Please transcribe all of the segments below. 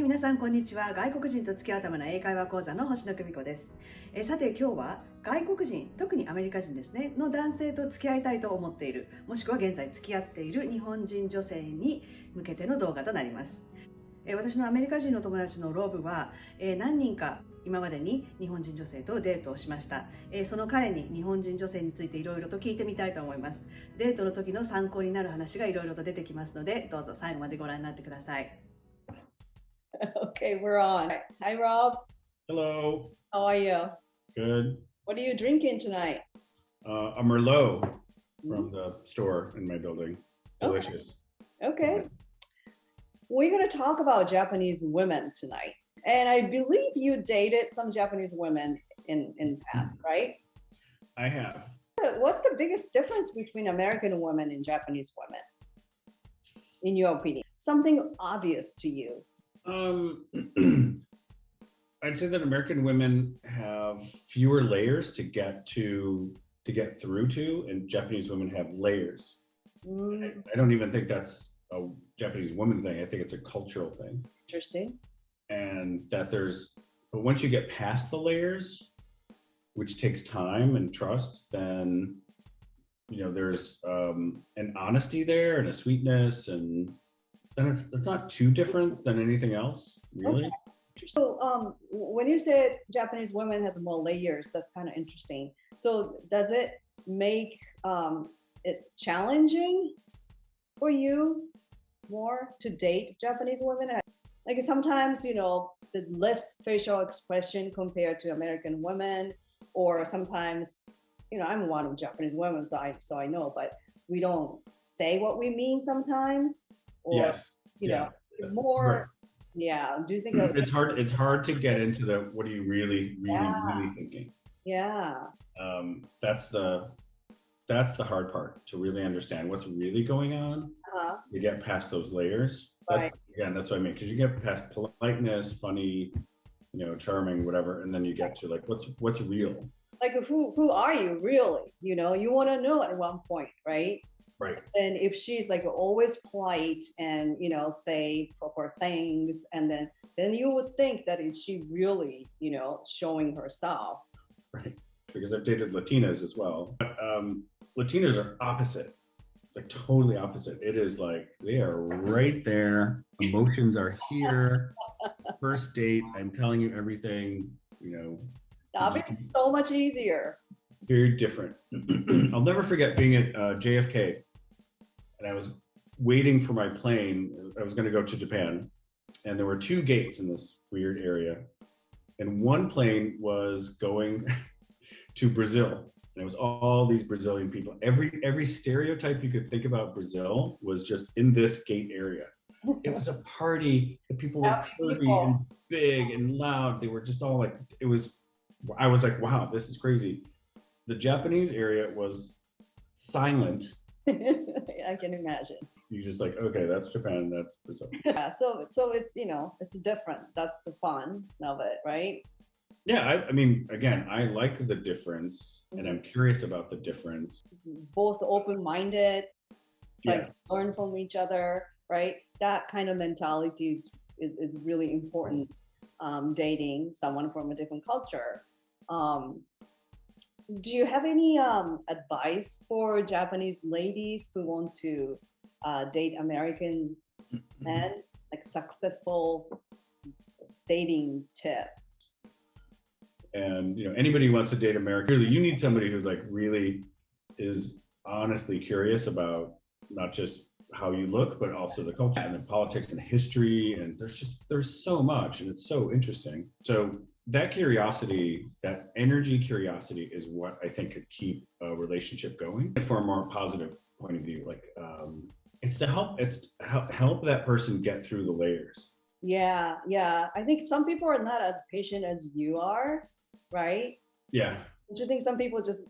皆さんこんにちは。外国人と付き合うための英会話講座の星野久美子です。さて今日は外国人、特にアメリカ人ですね、の男性と付き合いたいと思っている、もしくは現在付き合っている日本人女性に向けての動画となります。私のアメリカ人の友達のロブは何人か今までに日本人女性とデートをしました。その彼に日本人女性についていろいろと聞いてみたいと思います。デートの時の参考になる話がいろいろと出てきますので、どうぞ最後までご覧になってください。Okay, we're on. Hi, Rob. Hello. How are you? Good. What are you drinking tonight? A Merlot from the store in my building. Delicious. Okay. We're going to talk about Japanese women tonight. And I believe you dated some Japanese women in the past, right? I have. What's the biggest difference between American women and Japanese women, in your opinion? Something obvious to you. I'd say that American women have fewer layers to get through to, and Japanese women have layers. I don't even think that's a Japanese woman thing. I think it's a cultural thing. Interesting. And that but once you get past the layers, which takes time and trust, then there's an honesty there and a sweetness, and then it's not too different than anything else, really. Okay. So when you said Japanese women have more layers, that's kind of interesting. So does it make it challenging for you more to date Japanese women? Like sometimes, there's less facial expression compared to American women, or sometimes, I'm one of Japanese women, so I know, but we don't say what we mean sometimes. Or, yes. more. Right. Yeah. Do you think it's hard to get into the what are you really thinking? Yeah. That's the hard part, to really understand what's really going on. You get past those layers. That's what I mean, because you get past politeness, funny, charming, whatever, and then you get to like what's real. Like who are you really? You want to know at one point, right? Right. And if she's like always polite and say proper things, and then you would think that is she really showing herself. Right. Because I've dated Latinas as well. But Latinas are opposite, like totally opposite. It is like they are right there. Emotions are here. First date, I'm telling you everything. That'd be so much easier. Very different. I'll never forget being at JFK, and I was waiting for my plane. I was going to go to Japan, and there were two gates in this weird area, and one plane was going to Brazil, and it was all these Brazilian people. Every stereotype you could think about Brazil was just in this gate area. It was a party. The people were curvy and big and loud. They were just all like, I was like, wow, this is crazy. The Japanese area was silent. I can imagine. You just like, okay, that's Japan, that's Brazil. Yeah, so it's it's different. That's the fun of it, right? Yeah, I mean, again, I like the difference, and I'm curious about the difference. Both open-minded, Yeah. learn from each other, right? That kind of mentality is really important. Dating someone from a different culture. Do you have any advice for Japanese ladies who want to date American men, like successful dating tip? And anybody who wants to date America, you need somebody who's like really is honestly curious about not just how you look, but also the culture and the politics and history. And there's so much, and it's so interesting. So that curiosity, that energy curiosity, is what I think could keep a relationship going. And for a more positive point of view, like it's to help that person get through the layers. Yeah. I think some people are not as patient as you are, right? Yeah. Don't you think some people just,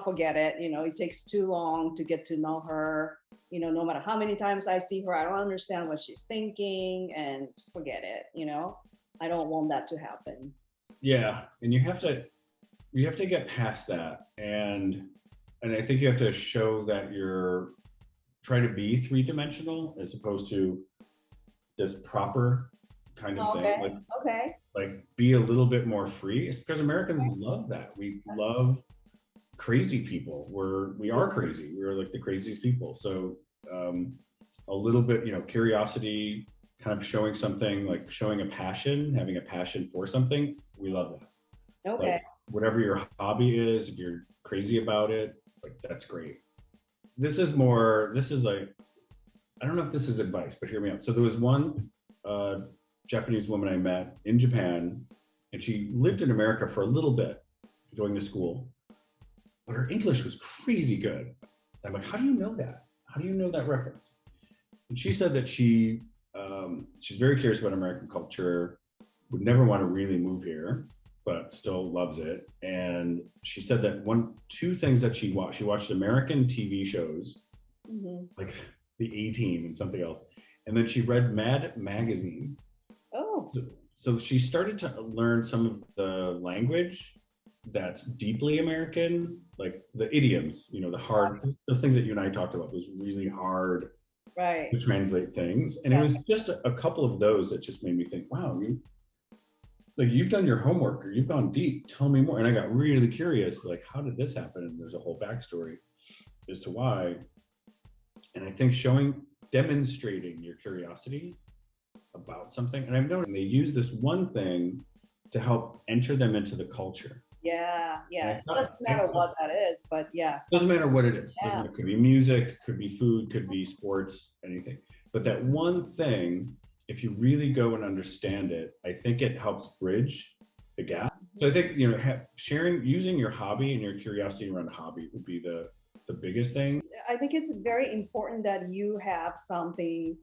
forget it, it takes too long to get to know her, no matter how many times I see her, I don't understand what she's thinking, and just forget it, I don't want that to happen. Yeah, and you have to get past that, and I think you have to show that you're trying to be three-dimensional as opposed to this proper kind of Okay. thing. Okay. Like be a little bit more free. It's because Americans love that. We love crazy people. We are crazy. We're like the craziest people. So a little bit, curiosity, kind of showing something, like showing a passion, having a passion for something. We love that. Okay. Like, whatever your hobby is, if you're crazy about it, like that's great. This is like, I don't know if this is advice, but hear me out. So there was one Japanese woman I met in Japan, and she lived in America for a little bit, going to school, but her English was crazy good. I'm like, how do you know that? How do you know that reference? And she said that she's very curious about American culture, would never want to really move here, but still loves it. And she said that two things that she watched American TV shows, like the A-Team and something else. And then she read Mad Magazine. Oh. So she started to learn some of the language that's deeply American, like the idioms, the things that you and I talked about, those really hard to translate things. And it was just a couple of those that just made me think, wow, you've done your homework or you've gone deep, tell me more. And I got really curious, like, how did this happen? And there's a whole backstory as to why. And I think demonstrating your curiosity about something. And I've noticed they use this one thing to help enter them into the culture. Yeah. It doesn't matter what that is, but yes. Doesn't matter what it is. It could be music, could be food, could be sports, anything. But that one thing, if you really go and understand it, I think it helps bridge the gap. So I think, using your hobby and your curiosity around a hobby would be the biggest thing. I think it's very important that you have something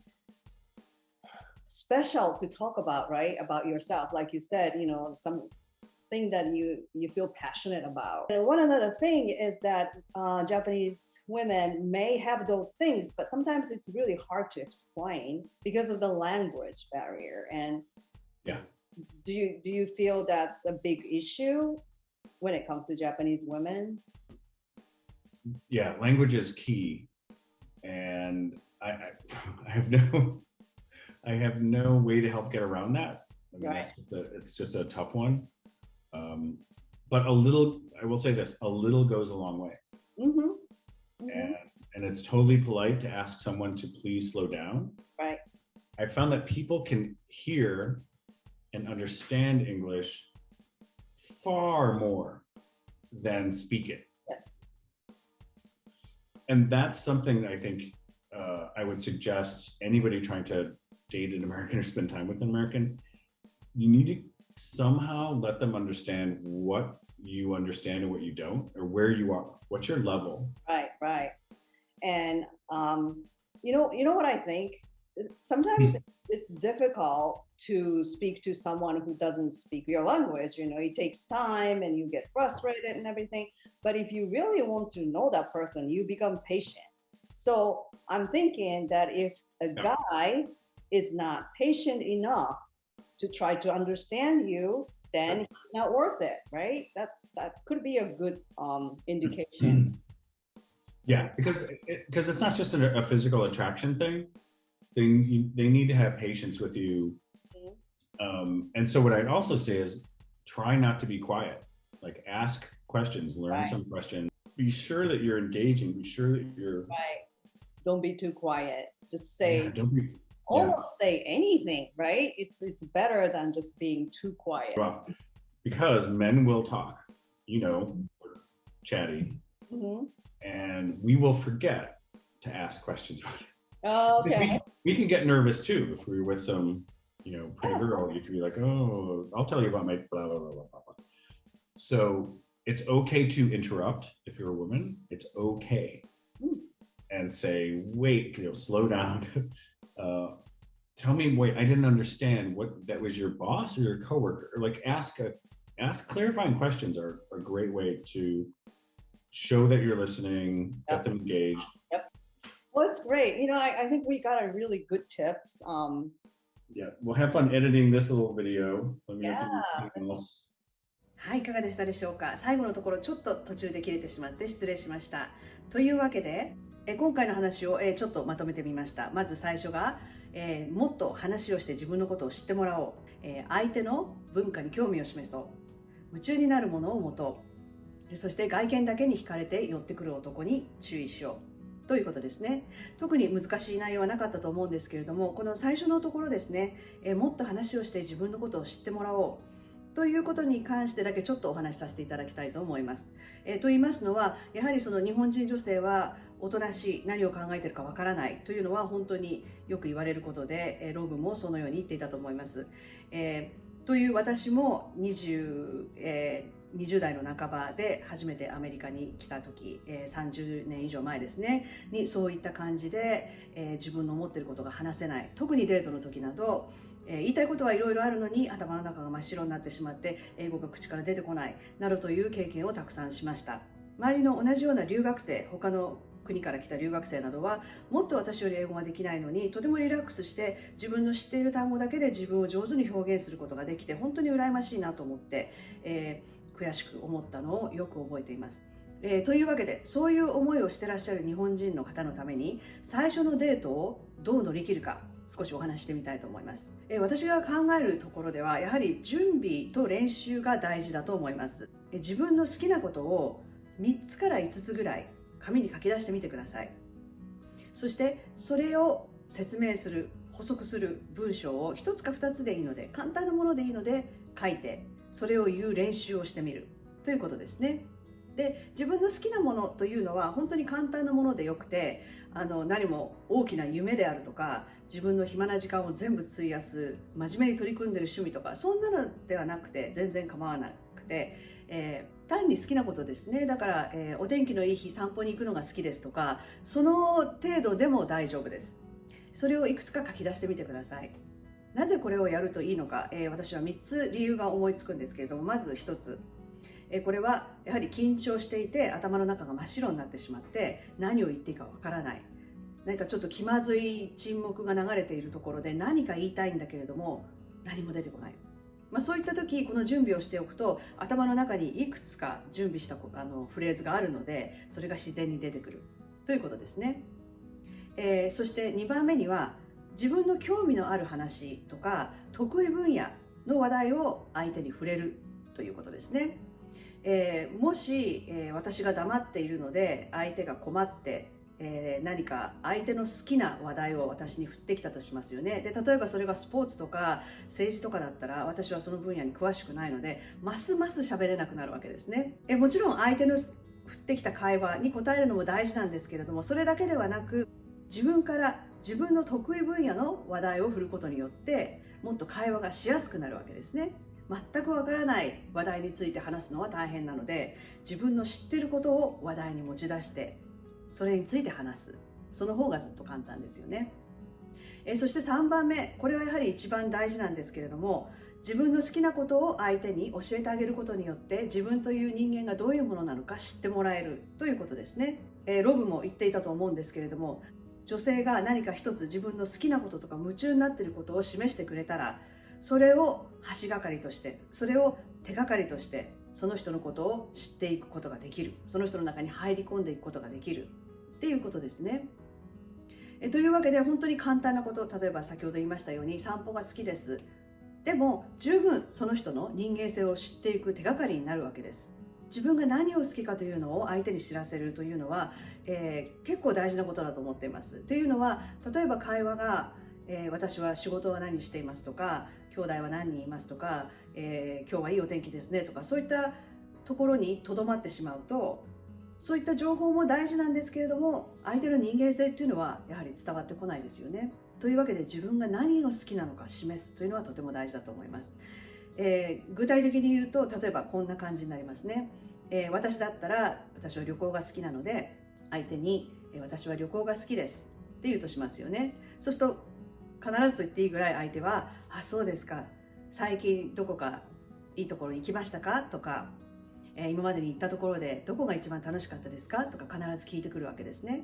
special to talk about, right? About yourself. Like you said, something that you feel passionate about. And one other thing is that Japanese women may have those things, but sometimes it's really hard to explain because of the language barrier. And do you feel that's a big issue when it comes to Japanese women? Yeah, language is key, and I have no way to help get around that. I mean, it's just a tough one. But I will say this, a little goes a long way. And it's totally polite to ask someone to please slow down. Right. I found that people can hear and understand English far more than speak it. Yes. And that's something I think I would suggest anybody trying to date an American or spend time with an American, you need to somehow let them understand what you understand and what you don't, or where you are, what's your level. Right. And you know what I think? Sometimes it's difficult to speak to someone who doesn't speak your language. It takes time and you get frustrated and everything. But if you really want to know that person, you become patient. So I'm thinking that if a guy is not patient enough to try to understand you, then it's not worth it, right? That could be a good indication. Yeah, because it's not just a physical attraction thing. They need to have patience with you. And so what I'd also say is try not to be quiet. Like ask questions, learn some questions. Be sure that you're engaging. Be sure that you're Don't be too quiet. Just say almost say anything, right? It's better than just being too quiet. Because men will talk, chatty, and we will forget to ask questions about it. Oh, okay. We can get nervous too if we're with some, pretty girl. You could be like, oh, I'll tell you about my blah, blah, blah, blah, blah. So it's okay to interrupt if you're a woman. It's okay. And say, wait, slow down. Tell me, wait, I didn't understand what that was your boss or your coworker. Or like ask clarifying questions are a great way to show that you're listening, get them engaged. Well, it's great. I think we got a really good tips. Yeah, we'll have fun editing this little video. Let me know if you need anything else. はい、いかがでしたでしょうか。最後のところちょっと途中で切れてしまって失礼しました。というわけで、今回の話をちょっとまとめてみました。まず最初が、もっと話をして自分のことを知ってもらおう、相手の文化に興味を示そう、夢中になるものを持とう、そして外見だけに惹かれて寄ってくる男に注意しようということですね。特に難しい内容はなかったと思うんですけれども、この最初のところですね、もっと話をして自分のことを知ってもらおうということに関してだけちょっとお話しさせていただきたいと思います。と言いますのは、やはりその日本人女性はおとなしい、何を考えているかわからないというのは本当によく言われることで、ロブもそのように言っていたと思います。という私も20代の半ばで初めてアメリカに来た時、30年以上前ですねにそういった感じで、自分の思っていることが話せない、特にデートの時など、言いたいことはいろいろあるのに頭の中が真っ白になってしまって英語が口から出てこないなどという経験をたくさんしました。周りの同じような留学生、他の国から来た留学生などはもっと私より英語ができないのにとてもリラックスして自分の知っている単語だけで自分を上手に表現することができて本当に羨ましいなと思って、悔しく思ったのをよく覚えています。というわけで、そういう思いをしてらっしゃる日本人の方のために最初のデートをどう乗り切るか少しお話ししてみたいと思います。私が考えるところではやはり準備と練習が大事だと思います。自分の好きなことを3つから5つぐらい紙に書き出してみてください。そしてそれを説明する、補足する文章を1つか2つでいいので、簡単なものでいいので書いて、それを言う練習をしてみるということですね。で、自分の好きなものというのは本当に簡単なものでよくて、何も大きな夢であるとか、自分の暇な時間を全部費やす真面目に取り組んでる趣味とか、そんなのではなくて全然構わなくて、単に好きなことですね。だから、お天気のいい日散歩に行くのが好きですとか、その程度でも大丈夫です。それをいくつか書き出してみてください。なぜこれをやるといいのか、私は3つ理由が思いつくんですけれども、まず1つ、これはやはり緊張していて頭の中が真っ白になってしまって何を言っていいかわからない、何かちょっと気まずい沈黙が流れているところで何か言いたいんだけれども何も出てこない、そういった時この準備をしておくと頭の中にいくつか準備したフレーズがあるのでそれが自然に出てくるということですね。そして2番目には自分の興味のある話とか得意分野の話題を相手に触れるということですね。もし、私が黙っているので相手が困って、何か相手の好きな話題を私に振ってきたとしますよね。で、例えばそれがスポーツとか政治とかだったら私はその分野に詳しくないのでますます喋れなくなるわけですね。もちろん相手の振ってきた会話に答えるのも大事なんですけれども、それだけではなく自分から自分の得意分野の話題を振ることによってもっと会話がしやすくなるわけですね。全くわからない話題について話すのは大変なので、自分の知っていることを話題に持ち出してそれについて話す、その方がずっと簡単ですよね。そして3番目、これはやはり一番大事なんですけれども、自分の好きなことを相手に教えてあげることによって自分という人間がどういうものなのか知ってもらえるということですね。ロブも言っていたと思うんですけれども、女性が何か一つ自分の好きなこととか夢中になっていることを示してくれたら、それを橋がかりとして、それを手がかりとしてその人のことを知っていくことができる、その人の中に入り込んでいくことができるっていうことですね。というわけで本当に簡単なこと、例えば先ほど言いましたように散歩が好きです。でも十分その人の人間性を知っていく手がかりになるわけです。自分が何を好きかというのを相手に知らせるというのは、結構大事なことだと思っています。というのは、例えば会話が、私は仕事は何していますとか、兄弟は何人いますとか、今日はいいお天気ですねとか、そういったところにとどまってしまうと、そういった情報も大事なんですけれども、相手の人間性っていうのはやはり伝わってこないですよね。というわけで自分が何を好きなのか示すというのはとても大事だと思います。具体的に言うと、例えばこんな感じになりますね。私だったら、私は旅行が好きなので相手に私は旅行が好きですって言うとしますよね。そうすると必ずと言っていいぐらい相手は、あ、そうですか、最近どこかいいところに行きましたかとか、今までに行ったところでどこが一番楽しかったですかとか必ず聞いてくるわけですね。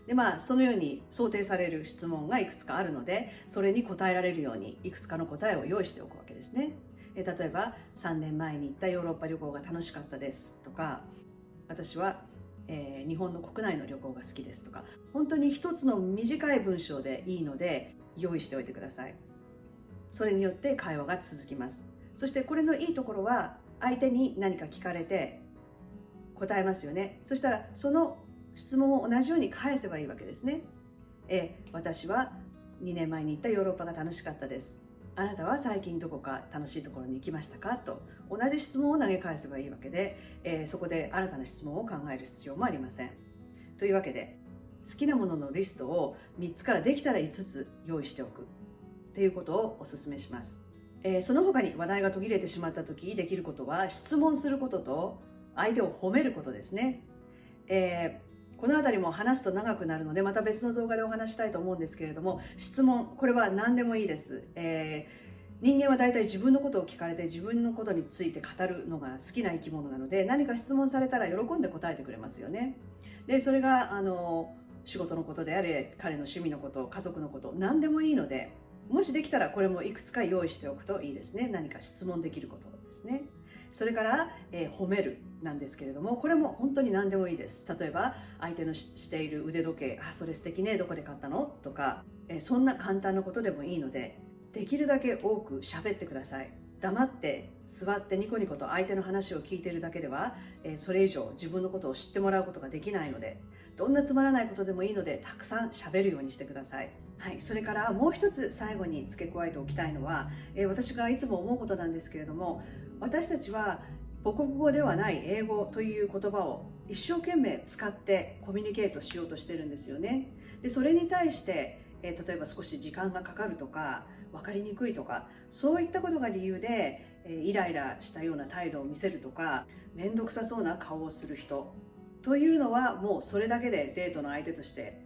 で、そのように想定される質問がいくつかあるので、それに答えられるようにいくつかの答えを用意しておくわけですね。例えば3年前に行ったヨーロッパ旅行が楽しかったですとか、私は日本の国内の旅行が好きですとか、本当に一つの短い文章でいいので用意しておいてください。それによって会話が続きます。そしてこれのいいところは、相手に何か聞かれて答えますよね。そしたらその質問を同じように返せばいいわけですね。私は2年前に行ったヨーロッパが楽しかったです。あなたは最近どこか楽しいところに行きましたかと同じ質問を投げ返せばいいわけで、そこで新たな質問を考える必要もありません。というわけで、好きなもののリストを3つからできたら5つ用意しておくということをお勧めします。その他に話題が途切れてしまった時できることは、質問することと相手を褒めることですね。このあたりも話すと長くなるので、また別の動画でお話したいと思うんですけれども、質問、これは何でもいいです。人間は大体自分のことを聞かれて自分のことについて語るのが好きな生き物なので、何か質問されたら喜んで答えてくれますよね。で、それが仕事のことであれ、彼の趣味のこと、家族のこと、何でもいいので、もしできたらこれもいくつか用意しておくといいですね。何か質問できることですね。それから、褒めるなんですけれども、これも本当に何でもいいです。例えば相手のしている腕時計、それ素敵ね、どこで買ったのとか、そんな簡単なことでもいいので、できるだけ多く喋ってください。黙って座ってニコニコと相手の話を聞いているだけでは、それ以上自分のことを知ってもらうことができないので、どんなつまらないことでもいいので、たくさん喋るようにしてください。はい、それからもう一つ最後に付け加えておきたいのは、私がいつも思うことなんですけれども、私たちは母国語ではない英語という言葉を一生懸命使ってコミュニケートしようとしてるんですよね。で、それに対して、例えば少し時間がかかるとか、分かりにくいとか、そういったことが理由で、イライラしたような態度を見せるとか、面倒くさそうな顔をする人というのは、もうそれだけでデートの相手として、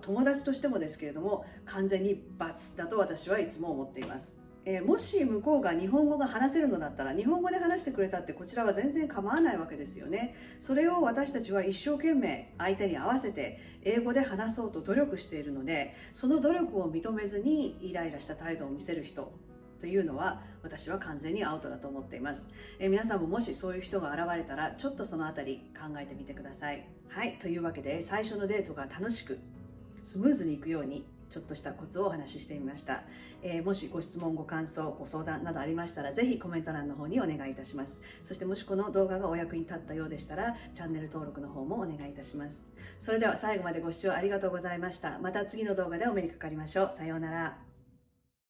友達としてもですけれども、完全に×だと私はいつも思っています。もし向こうが日本語が話せるのだったら、日本語で話してくれたってこちらは全然構わないわけですよね。それを私たちは一生懸命相手に合わせて英語で話そうと努力しているので、その努力を認めずにイライラした態度を見せる人というのは、私は完全にアウトだと思っています。皆さんももしそういう人が現れたら、ちょっとそのあたり考えてみてください。はい、というわけで、最初のデートが楽しくスムーズにいくように、ちょっとしたコツをお話ししてみました。もしご質問、ご感想、ご相談などありましたら、ぜひコメント欄の方にお願いいたします。そしてもしこの動画がお役に立ったようでしたら、チャンネル登録の方もお願いいたします。それでは最後までご視聴ありがとうございました。また次の動画でお目にかかりましょう。さようなら。